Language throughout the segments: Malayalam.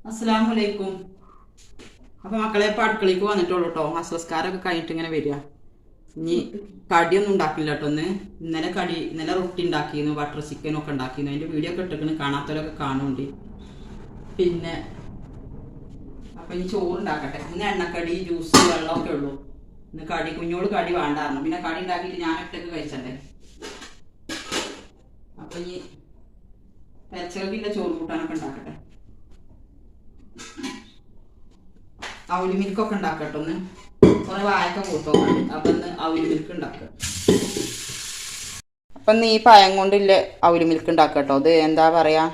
അസ്സലാമലൈക്കും. അപ്പൊ മക്കളെ ഇപ്പൊ അടുക്കളയ്ക്ക് വന്നിട്ടുള്ളൂ കേട്ടോ. അസ്വസ്കാരൊക്കെ കഴിഞ്ഞിട്ട് ഇങ്ങനെ വരിക. ഇനി കടിയൊന്നും ഉണ്ടാക്കില്ല കേട്ടോ. ഇന്നലെ റൊട്ടി ഉണ്ടാക്കിയിരുന്നു, ബട്ടർ ചിക്കനും ഒക്കെ ഉണ്ടാക്കിയിരുന്നു. അതിന്റെ വീഡിയോ ഒക്കെ ഇട്ടിട്ട് കാണാത്തവരൊക്കെ കാണുന്നുണ്ട്. പിന്നെ അപ്പൊ ഇനി ചോറ് ഉണ്ടാക്കട്ടെ. ഇന്ന് എണ്ണക്കടി, ജ്യൂസ്, വെള്ളമൊക്കെ ഉള്ളൂ. ഇന്ന് കുഞ്ഞോട് കടി വേണ്ടായിരുന്നു. പിന്നെ കടി ഉണ്ടാക്കിയിട്ട് ഞാൻ ഒറ്റക്ക് കഴിച്ചണ്ടേ. അപ്പൊ ഇനി പച്ചക്കറിക്കില്ല ചോറ് കൂട്ടാനൊക്കെ ഉണ്ടാക്കട്ടെ. അവലി മിൽക്കൊക്കെ ഉണ്ടാക്കട്ടെ. ഒന്ന് കുറെ വായൊക്കെ കൂട്ടോക്കാം. അപ്പൊ ഒന്ന് അവലി മിൽക്ക് ഉണ്ടാക്കുക. അപ്പൊ നീ പഴം കൊണ്ടില്ല അവലി മിൽക്ക് ഉണ്ടാക്കട്ടോ. ഇത് എന്താ പറയാ,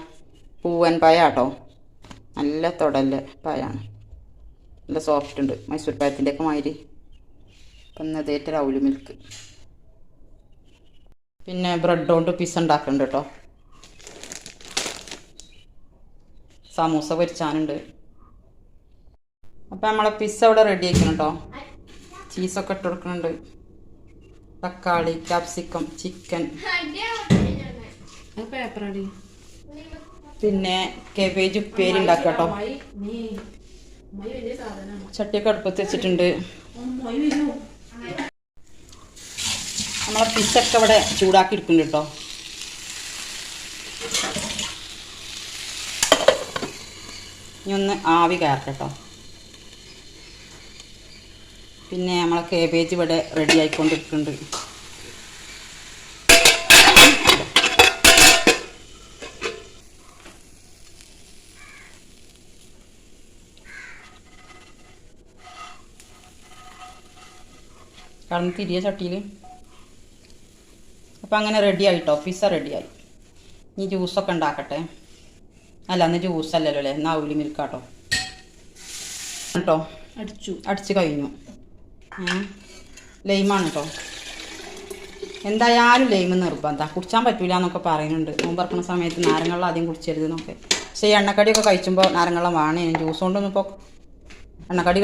പൂവൻ പഴാട്ടോ. നല്ല തൊടല്ല പഴമാണ്, നല്ല സോഫ്റ്റ് ഉണ്ട്, മൈസൂർ പഴത്തിൻ്റെ ഒക്കെ മാതിരി. അപ്പം ഇന്നതേറ്റൊരു അവലി മിൽക്ക്. പിന്നെ ബ്രെഡ് കൊണ്ട് പിസ്സ ഉണ്ടാക്കുന്നുണ്ട് കേട്ടോ. സമൂസ പൊരിച്ചാനുണ്ട്. അപ്പം നമ്മളെ പിസ്സ ഇവിടെ റെഡി ആക്കണം കേട്ടോ. ചീസൊക്കെ ഇട്ട് കൊടുക്കുന്നുണ്ട്. തക്കാളി, ക്യാപ്സിക്കം, ചിക്കൻ, പിന്നെ കേബേജ് ഉപ്പേരി ഉണ്ടാക്കുക കേട്ടോ. ചട്ടിയൊക്കെ അടുപ്പത്ത് വെച്ചിട്ടുണ്ട്. നമ്മളെ പിസ്സൊക്കെ ഇവിടെ ചൂടാക്കി എടുക്കുന്നുണ്ട് കേട്ടോ. ഇനി ഒന്ന് ആവി കയറട്ടെ കേട്ടോ. പിന്നെ നമ്മളെ കേബേജ് ഇവിടെ റെഡി ആയിക്കൊണ്ടിരിക്കുന്നുണ്ട്. കടന്ന് തിരിയ ചട്ടിയിൽ. അപ്പം അങ്ങനെ റെഡി ആയിട്ടോ, പിസ്സ റെഡിയായി. ഇനി ജ്യൂസൊക്കെ ഉണ്ടാക്കട്ടെ. അല്ല, അന്ന് ജ്യൂസ് അല്ലല്ലോ അല്ലേ, എന്നാൽ അവലി മിൽക്കാട്ടോ കേട്ടോ. അടിച്ചു കഴിഞ്ഞു. ലൈമാണ് കേട്ടോ. എന്തായാലും ലൈമ് നിർബന്ധം. കുടിച്ചാൻ പറ്റൂല എന്നൊക്കെ പറയുന്നുണ്ട്. നോമ്പറക്കുന്ന സമയത്ത് നാരങ്ങ ആദ്യം കുടിച്ചരുത് എന്നൊക്കെ. പക്ഷേ ഈ എണ്ണക്കടിയൊക്കെ കഴിച്ചുമ്പോൾ നാരങ്ങ വേണേ. ജ്യൂസ് കൊണ്ടൊന്നും ഇപ്പോൾ എണ്ണക്കടി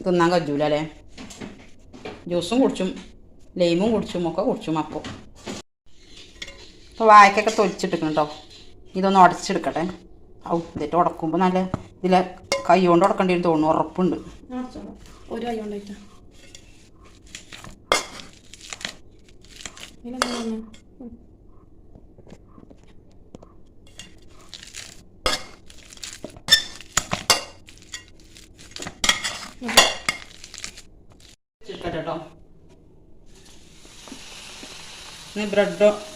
തിന്നാൻ കഴിയൂല അല്ലേ. ജ്യൂസും കുടിച്ചും ലൈമും കുടിച്ചും ഒക്കെ കുടിച്ചും. അപ്പോൾ വായക്കൊക്കെ തൊലിച്ചിട്ടിക്കണം കേട്ടോ. ഇതൊന്ന് ഉടച്ചെടുക്കട്ടെ. ഇതിട്ട് ഉടക്കുമ്പോൾ നല്ല ഇതിൽ കൈ കൊണ്ട് ഉടക്കേണ്ടി വരും തോന്നുന്നു. ഉറപ്പുണ്ട്. ഒരു കൈ കൊണ്ടായിട്ടാ കേട്ടോ.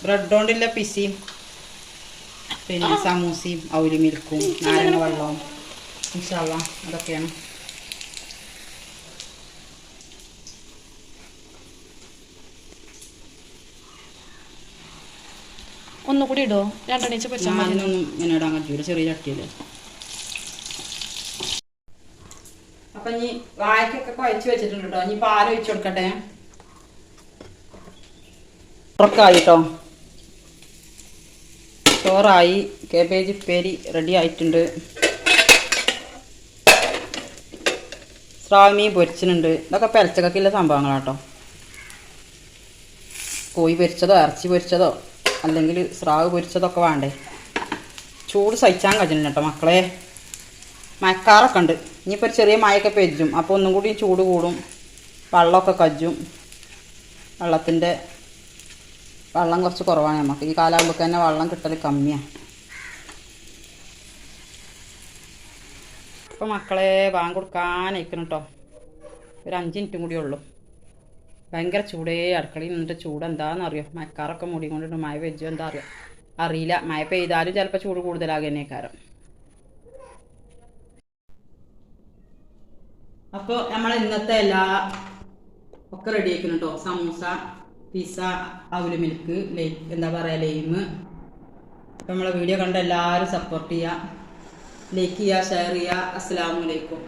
ബ്രെഡ് കൊണ്ടുള്ള പിസിയും പിന്നെ സമൂസയും അവലി മിൽക്കും നാരങ്ങ വെള്ളവും ഇൻഷാ അല്ലാ അതൊക്കെയാണ്. ഒന്നുകൂടി ഇടോ? രണ്ടെണ്ണീച്ച അതിനൊന്നും ഇങ്ങനെ ഇടാൻ പറ്റൂല, ചെറിയ ചട്ടിയല്ലേ. അപ്പൊ ഇനി വാഴക്കൊക്കെ കുഴച്ച് വെച്ചിട്ടുണ്ട് കേട്ടോ. ഇനി പാൽ ഒഴിച്ചു കൊടുക്കട്ടെ. ഉറക്കായിട്ടോ. ചോറായി. കേബേജ് ഉപ്പേരി റെഡി ആയിട്ടുണ്ട്. സ്രാവ് പൊരിച്ചിട്ടുണ്ട്. ഇതൊക്കെ പെരച്ചക്കൊക്കെയുള്ള സംഭവങ്ങളാട്ടോ. കോഴി പൊരിച്ചതോ ഇറച്ചി പൊരിച്ചതോ അല്ലെങ്കിൽ സ്രാവ് പൊരിച്ചതൊക്കെ വേണ്ടേ. ചൂട് സഹിച്ചാൻ കഴിയുന്നില്ല കേട്ടോ മക്കളെ. മഴക്കാറൊക്കെ ഉണ്ട്. ഇനിയിപ്പോൾ ഒരു ചെറിയ മഴയൊക്കെ പെജ്ജും. അപ്പോൾ ഒന്നും കൂടി ചൂട് കൂടും. വെള്ളമൊക്കെ കജ്ജും. വെള്ളം കുറച്ച് കുറവാണ് നമുക്ക്. ഈ കാലാകുമ്പോൾ തന്നെ വെള്ളം കിട്ടൽ കമ്മിയാണ്. അപ്പോൾ മക്കളെ ബാങ്ക് കൊടുക്കാനിരിക്കണം കേട്ടോ. ഒരു 5 മിനിറ്റും കൂടി ഉള്ളൂ. ഭയങ്കര ചൂടേ. അടുക്കളയിൽ നിന്നിട്ട് ചൂട് എന്താണെന്നറിയോ. മഴക്കാറൊക്കെ മുടി കൊണ്ടിട്ട് മഴ പെജ്ജോ എന്താ അറിയില്ല. മഴ പെയ്താലും ചിലപ്പോൾ ചൂട് കൂടുതലാകുന്നേക്കാരം. അപ്പോൾ നമ്മൾ ഇന്നത്തെ ഒക്കെ റെഡി ആക്കണം കേട്ടോ. സമൂസ, പിസ്സ, അവലി മിൽക്ക്, എന്താ പറയുക, ലൈമ്. അപ്പം നമ്മളെ വീഡിയോ കണ്ട എല്ലാവരും സപ്പോർട്ട് ചെയ്യുക, ലൈക്ക് ചെയ്യുക, ഷെയർ ചെയ്യുക. അസ്സലാമു അലൈക്കും.